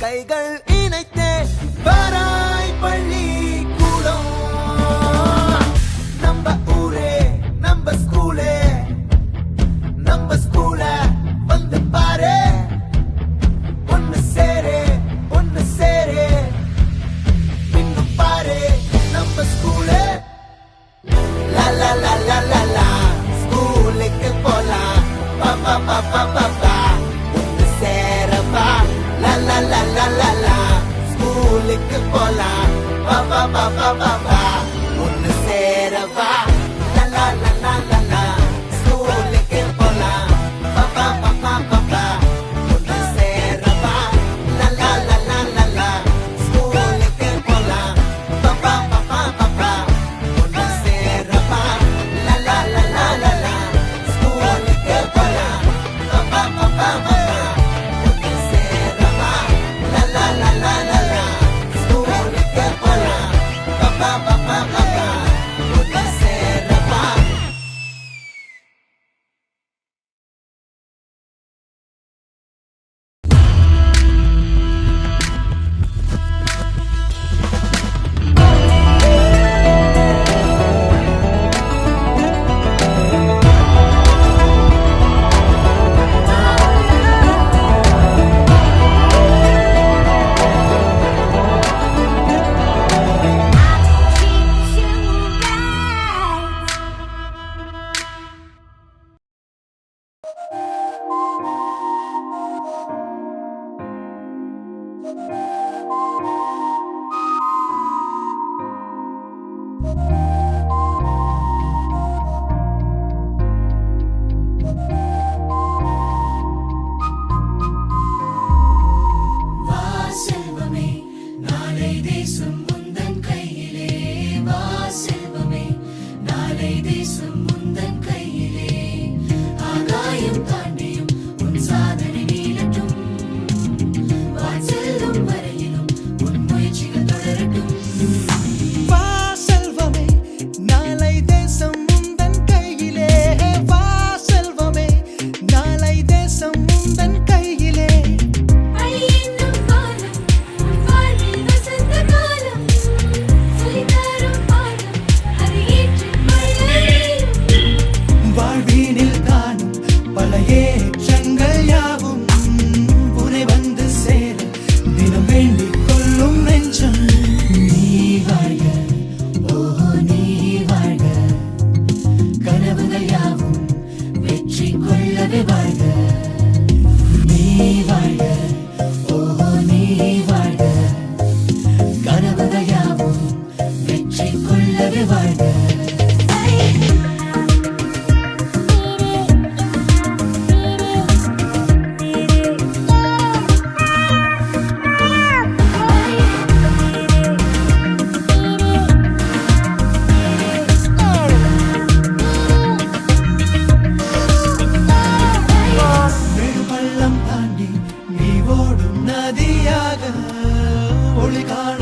கைகள் இணைத்தே வராய் பள்ளி கூடம். நம்ம ஊரே நம்ம ஸ்கூலே, நம்ம ஸ்கூல வந்து பாரு. ஒன்னு சேரு ஒன்னு சேரு இன்னும் பாரு நம்ம ஸ்கூலே. லா லா லா லா லா லா ஸ்கூலுக்கு போலாம் பா பா பா பா பா பா. ஒன்னு சேரவா லா லா லா லா லா லா ஸ்கூலுக்கு போலாம் பா பா பா பா பா பா. ஒன்னு சேரவா லா லா லா லா லா லா ஸ்கூலுக்கு போலாம் பா பா பா பா பா பா. ஒன்னு சேரவா லா லா லா லா லா லா ஸ்கூலுக்கு போலாம் பா பா பா பா பா பா. ஒன்னு சேரவா லா லா லா லா லா லா ஸ்கூலுக்கு போலாம் பா பா பா பா பா பா. ஒன்னு சேரவா லா லா லா லா லா லா ஸ்கூலுக்கு போலாம் பா பா பா பா பா பா. ஒன்னு சேரவா. வா செல்வமே நாளை தேசம் முந்தன் கையிலே. வா செல்வமே நாளை தேசம் முந்தன் கையிலே. ஆகாயம் தாண்டியும் உன் சாதனை நீளட்டும். வான் செல்லும் வரையிலும் உன் முயற்சிகள் தொடரட்டும். வா செல்வமே நாளை தேசம் முந்தன் கையிலே. வா செல்வமே நாளை தேசம் முந்தன் கையிலே. அழி என்னும் காலம் உன் வாழ்வில் வசந்த காலம். சொல்லித்தரும் பாடம் அதை ஏற்றுக்கொள்ள. வாழ்வினில் காணும் பல ஏற்றங்கள் யாவும் உன்னை வந்து சேர தினம் வேண்டிக் கொள்ளும் நெஞ்சம். நீ வாழ்க, ஓ நீ வாழ்க, கனவுகள் யாவும் வெற்றி கொள்ளவே வாழ்க. நீ வாழ்க, ஓ நீ வாழ்க, கனவுகள் யாவும் வெற்றி கொள்ளவே வாழ்க. மேடு பள்ளம் தாண்டி நீ ஓடும் நதியாக ஒளி காண